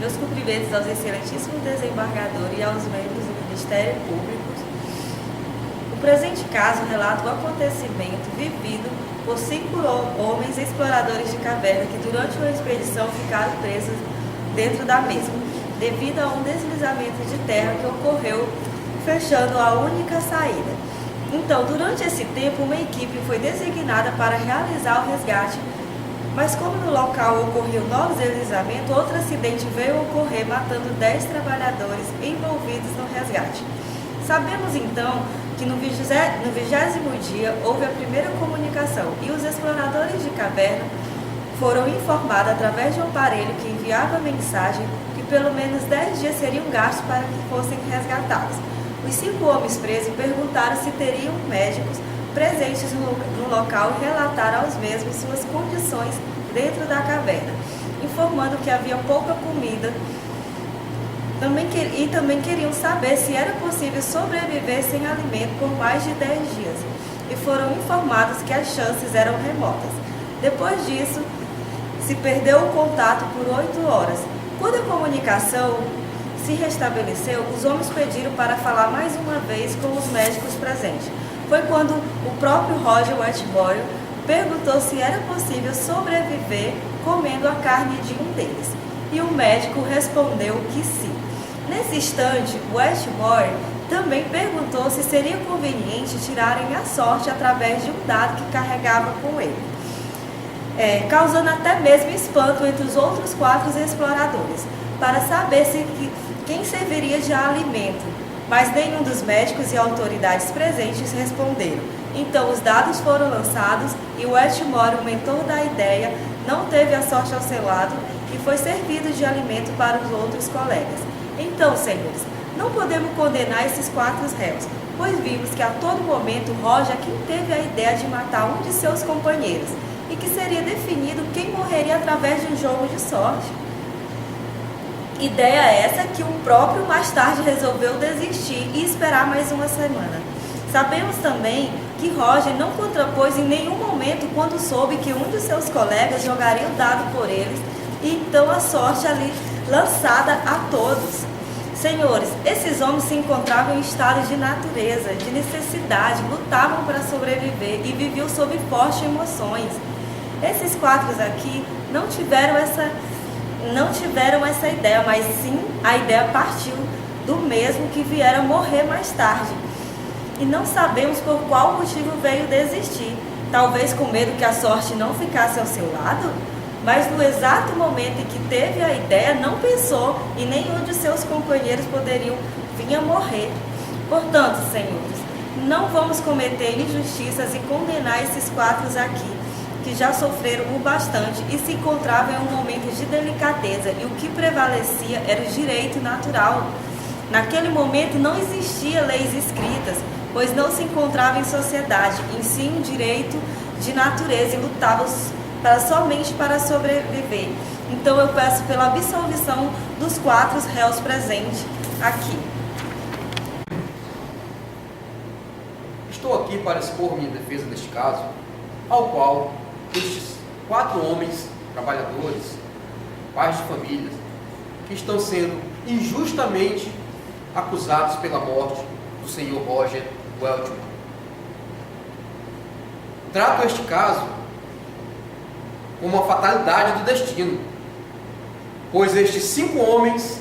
meus cumprimentos aos excelentíssimos desembargadores e aos membros do Ministério Público. O presente caso relata o acontecimento vivido por 5 homens exploradores de caverna que durante uma expedição ficaram presos dentro da mesma, devido a um deslizamento de terra que ocorreu, fechando a única saída. Então, durante esse tempo, uma equipe foi designada para realizar o resgate, mas como no local ocorreu novos deslizamentos, outro acidente veio ocorrer, matando 10 trabalhadores envolvidos no resgate. Sabemos então que no 20º dia houve a primeira comunicação e os exploradores de caverna foram informados através de um aparelho que enviava mensagem que pelo menos 10 dias seriam gastos para que fossem resgatados. Os 5 homens presos perguntaram se teriam médicos presentes no local e relataram aos mesmos suas condições dentro da caverna, informando que havia pouca comida e também queriam saber se era possível sobreviver sem alimento por mais de 10 dias, e foram informados que as chances eram remotas. Depois disso, se perdeu o contato por 8 horas. Quando a comunicação se restabeleceu, os homens pediram para falar mais uma vez com os médicos presentes. Foi quando o próprio Roger Wetmore perguntou se era possível sobreviver comendo a carne de um deles, e o médico respondeu que sim. Nesse instante, Wetmore também perguntou se seria conveniente tirarem a sorte através de um dado que carregava com ele, causando até mesmo espanto entre os outros 4 exploradores, para saber quem serviria de alimento, mas nenhum dos médicos e autoridades presentes responderam. Então os dados foram lançados e Wetmore, o mentor da ideia, não teve a sorte ao seu lado e foi servido de alimento para os outros colegas. Então, senhores, não podemos condenar esses 4 réus, pois vimos que a todo momento Roger quem teve a ideia de matar um de seus companheiros e que seria definido quem morreria através de um jogo de sorte. Ideia essa que o próprio mais tarde resolveu desistir e esperar mais uma semana. Sabemos também que Roger não contrapôs em nenhum momento quando soube que um de seus colegas jogaria o dado por eles, e então a sorte ali lançada a todos. Senhores, esses homens se encontravam em estado de natureza, de necessidade, lutavam para sobreviver e viviam sob fortes emoções. Esses 4 aqui não tiveram essa ideia, mas sim a ideia partiu do mesmo que vieram morrer mais tarde. E não sabemos por qual motivo veio desistir. Talvez com medo que a sorte não ficasse ao seu lado? Mas no exato momento em que teve a ideia, não pensou e nenhum de seus companheiros poderiam vir a morrer. Portanto, senhores, não vamos cometer injustiças e condenar esses 4 aqui, que já sofreram o bastante e se encontravam em um momento de delicadeza, e o que prevalecia era o direito natural. Naquele momento não existia leis escritas, pois não se encontrava em sociedade, em si um direito de natureza, e lutavam somente para sobreviver. Então eu peço pela absolvição dos 4 réus presentes aqui. Estou aqui para expor minha defesa neste caso, ao qual estes 4 homens, trabalhadores, pais de famílias, que estão sendo injustamente acusados pela morte do senhor Roger Wetmore. Trato este caso como uma fatalidade do destino, pois estes 5 homens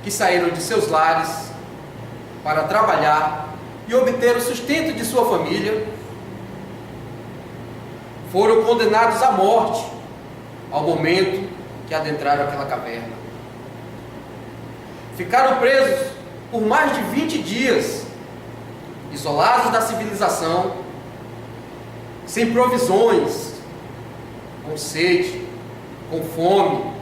que saíram de seus lares para trabalhar e obter o sustento de sua família foram condenados à morte ao momento que adentraram aquela caverna. Ficaram presos por mais de 20 dias, isolados da civilização, sem provisões, com sede, com fome.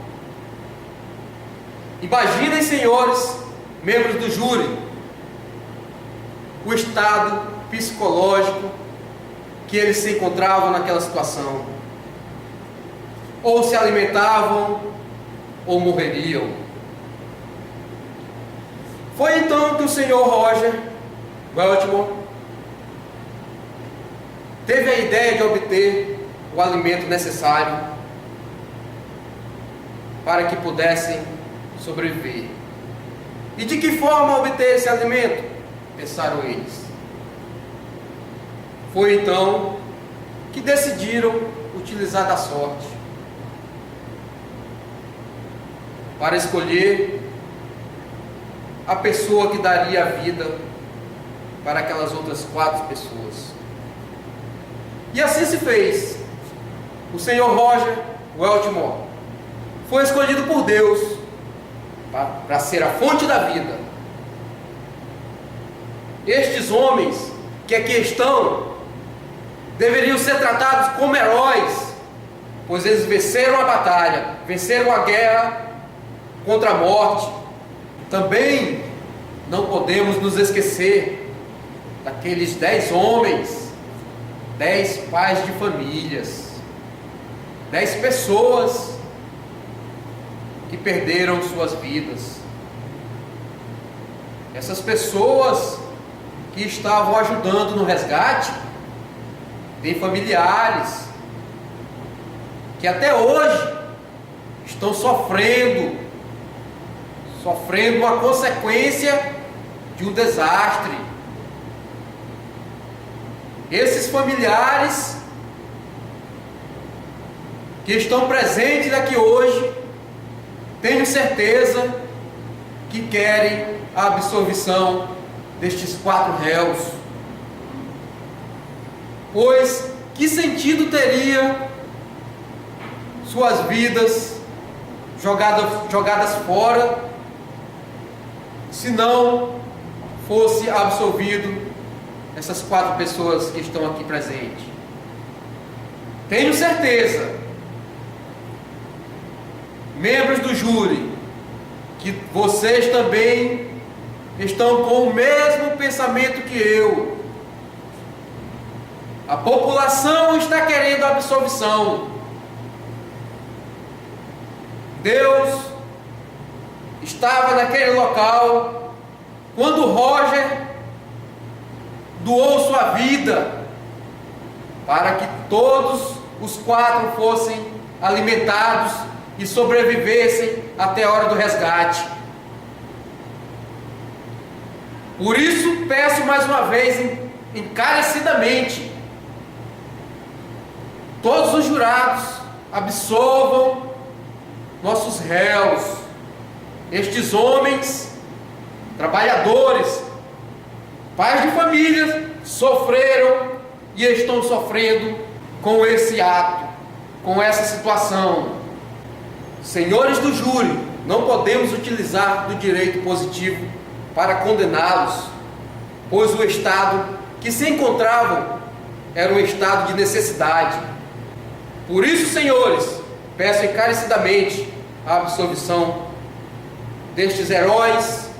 Imaginem, senhores, membros do júri, o estado psicológico que eles se encontravam naquela situação. Ou se alimentavam, ou morreriam. Foi então que o senhor Roger Wetmore teve a ideia de obter o alimento necessário para que pudessem sobreviver. E de que forma obter esse alimento? Pensaram eles. Foi então que decidiram utilizar da sorte para escolher a pessoa que daria a vida para aquelas outras 4 pessoas. E assim se fez. O senhor Roger Weltmore foi escolhido por Deus para ser a fonte da vida. Estes homens que aqui estão deveriam ser tratados como heróis, pois eles venceram a batalha, venceram a guerra contra a morte. Também não podemos nos esquecer daqueles 10 homens, 10 pais de famílias, 10 pessoas que perderam suas vidas. Essas pessoas que estavam ajudando no resgate têm familiares que até hoje estão sofrendo uma consequência de um desastre. Esses familiares que estão presentes aqui hoje, tenho certeza que querem a absolvição destes 4 réus. Pois que sentido teria suas vidas jogadas fora se não fosse absolvido essas 4 pessoas que estão aqui presentes? Tenho certeza, membros do júri, que vocês também estão com o mesmo pensamento que eu. A população está querendo a absolvição. Deus estava naquele local quando Roger doou sua vida para que todos os 4 fossem alimentados e sobrevivessem até a hora do resgate. Por isso peço mais uma vez encarecidamente, todos os jurados absolvam nossos réus, estes homens, trabalhadores, pais de família, sofreram e estão sofrendo com esse ato, com essa situação. Senhores do júri, não podemos utilizar do direito positivo para condená-los, pois o estado que se encontravam era um estado de necessidade. Por isso, senhores, peço encarecidamente a absolvição destes heróis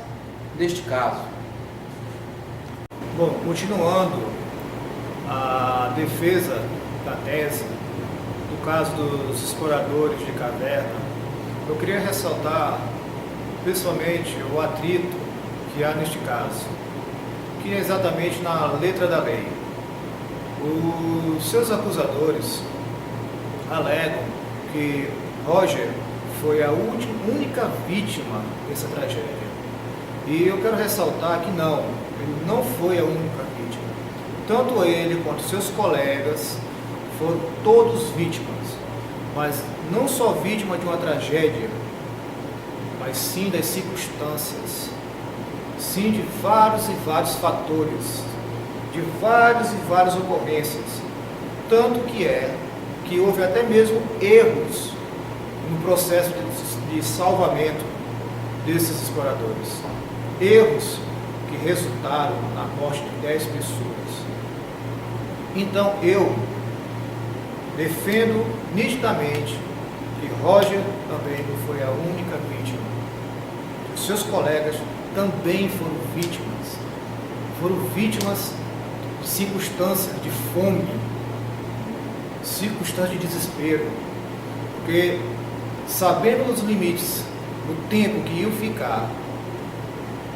neste caso. Bom, continuando a defesa da tese do caso dos exploradores de caverna, eu queria ressaltar principalmente o atrito que há neste caso, que é exatamente na letra da lei. Os seus acusadores alegam que Roger foi a única vítima dessa tragédia. E eu quero ressaltar que não, ele não foi a única vítima. Tanto ele quanto seus colegas foram todos vítimas, mas não só vítima de uma tragédia, mas sim das circunstâncias, sim de vários e vários fatores, de várias e várias ocorrências, tanto que houve até mesmo erros no processo de salvamento desses exploradores, erros que resultaram na morte de 10 pessoas. Então eu defendo nitidamente que Roger também não foi a única vítima. Os seus colegas também foram vítimas de circunstâncias de fome, circunstâncias de desespero, porque sabendo os limites, o tempo que iam ficar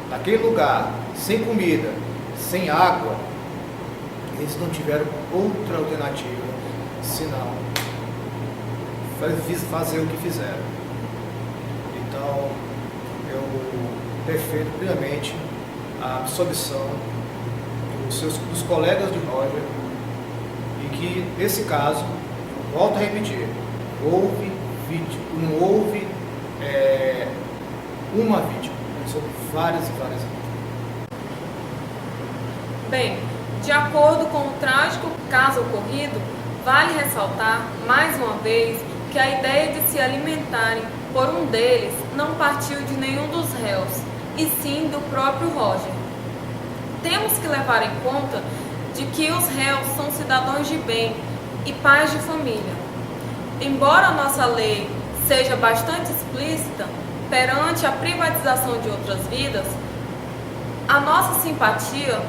naquele lugar, sem comida, sem água, eles não tiveram outra alternativa senão fazer o que fizeram. Então, eu defendo plenamente a absolvição dos colegas de Roger e que, nesse caso, volto a repetir, houve vítima, não houve uma vítima, são várias e várias vítimas. Bem, de acordo com o trágico caso ocorrido, vale ressaltar, mais uma vez, que a ideia de se alimentarem por um deles não partiu de nenhum dos réus, e sim do próprio Roger. Temos que levar em conta de que os réus são cidadãos de bem e pais de família. Embora a nossa lei seja bastante explícita perante a privatização de outras vidas, a nossa simpatia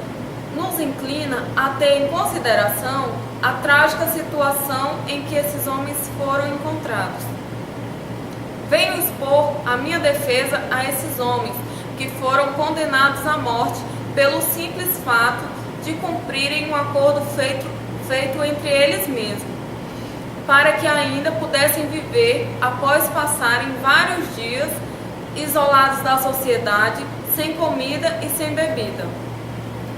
nos inclina a ter em consideração a trágica situação em que esses homens foram encontrados. Venho expor a minha defesa a esses homens que foram condenados à morte pelo simples fato de cumprirem um acordo feito entre eles mesmos, para que ainda pudessem viver após passarem vários dias isolados da sociedade, sem comida e sem bebida.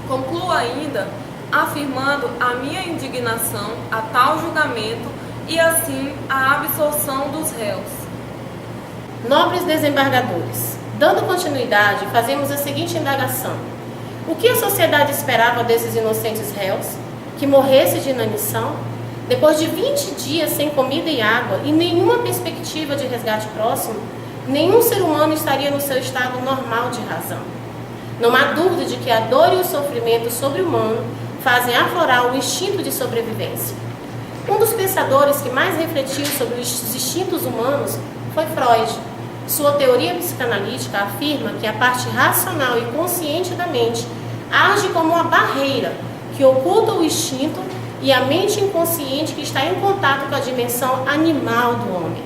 Concluo ainda afirmando a minha indignação a tal julgamento e assim a absolvição dos réus. Nobres desembargadores, dando continuidade, fazemos a seguinte indagação. O que a sociedade esperava desses inocentes réus? Que morresse de inanição? Depois de 20 dias sem comida e água e nenhuma perspectiva de resgate próximo, nenhum ser humano estaria no seu estado normal de razão. Não há dúvida de que a dor e o sofrimento sobre-humano fazem aflorar o instinto de sobrevivência. Um dos pensadores que mais refletiu sobre os instintos humanos foi Freud. Sua teoria psicanalítica afirma que a parte racional e consciente da mente age como uma barreira que oculta o instinto e a mente inconsciente que está em contato com a dimensão animal do homem.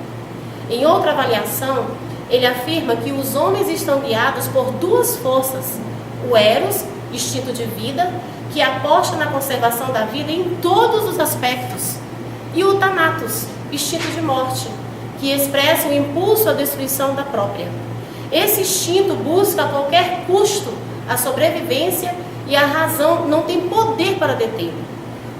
Em outra avaliação, ele afirma que os homens estão guiados por duas forças: o Eros, instinto de vida, que aposta na conservação da vida em todos os aspectos, e o Thanatos, instinto de morte, que expressa o impulso à destruição da própria. Esse instinto busca a qualquer custo a sobrevivência e a razão não tem poder para detê-lo.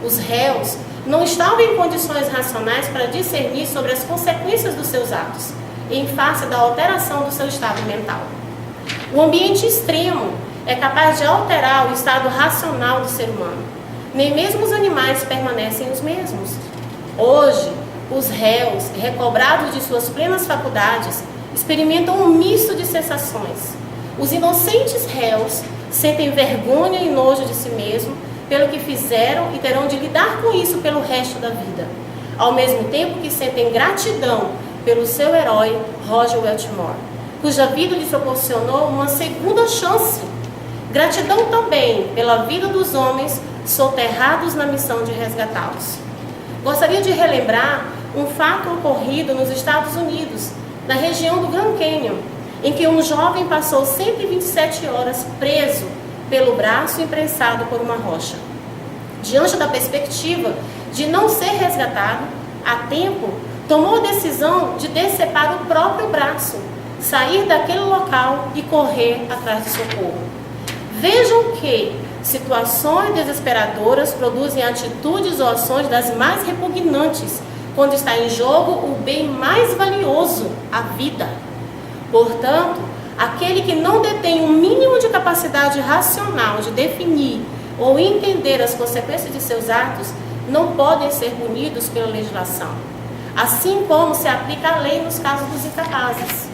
Os réus não estavam em condições racionais para discernir sobre as consequências dos seus atos, em face da alteração do seu estado mental. O ambiente extremo é capaz de alterar o estado racional do ser humano. Nem mesmo os animais permanecem os mesmos. Hoje, os réus, recobrados de suas plenas faculdades, experimentam um misto de sensações. Os inocentes réus sentem vergonha e nojo de si mesmos pelo que fizeram e terão de lidar com isso pelo resto da vida, ao mesmo tempo que sentem gratidão pelo seu herói, Roger Weltmore, cuja vida lhes proporcionou uma segunda chance. Gratidão também pela vida dos homens soterrados na missão de resgatá-los. Gostaria de relembrar um fato ocorrido nos Estados Unidos, na região do Grand Canyon, em que um jovem passou 127 horas preso pelo braço imprensado por uma rocha. Diante da perspectiva de não ser resgatado a tempo, tomou a decisão de decepar o próprio braço, sair daquele local e correr atrás de socorro. Vejam que situações desesperadoras produzem atitudes ou ações das mais repugnantes, quando está em jogo o bem mais valioso, a vida. Portanto, aquele que não detém um mínimo de capacidade racional de definir ou entender as consequências de seus atos não podem ser punidos pela legislação, assim como se aplica a lei nos casos dos incapazes.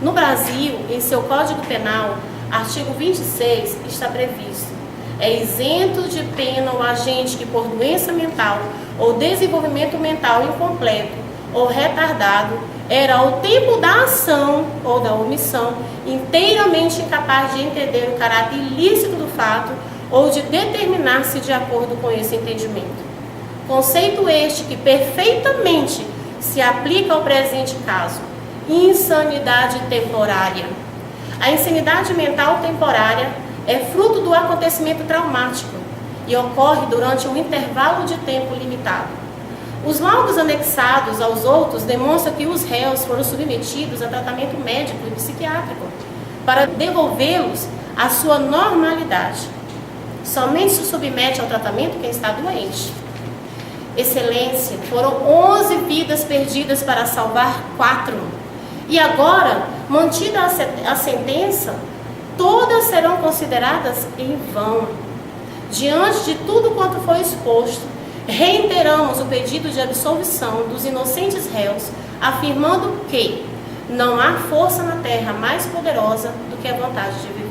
No Brasil, em seu Código Penal, artigo 26, está previsto: é isento de pena o agente que por doença mental ou desenvolvimento mental incompleto ou retardado era ao tempo da ação ou da omissão inteiramente incapaz de entender o caráter ilícito do fato ou de determinar-se de acordo com esse entendimento. Conceito este que perfeitamente se aplica ao presente caso: insanidade temporária. A insanidade mental temporária é fruto do acontecimento traumático e ocorre durante um intervalo de tempo limitado. Os laudos anexados aos autos demonstram que os réus foram submetidos a tratamento médico e psiquiátrico para devolvê-los à sua normalidade. Somente se submete ao tratamento quem está doente. Excelência, foram 11 vidas perdidas para salvar 4. E agora, mantida a sentença, todas serão consideradas em vão. Diante de tudo quanto foi exposto, reiteramos o pedido de absolvição dos inocentes réus, afirmando que não há força na terra mais poderosa do que a vontade de viver.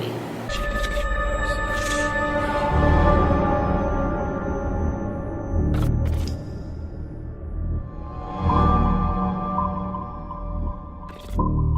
you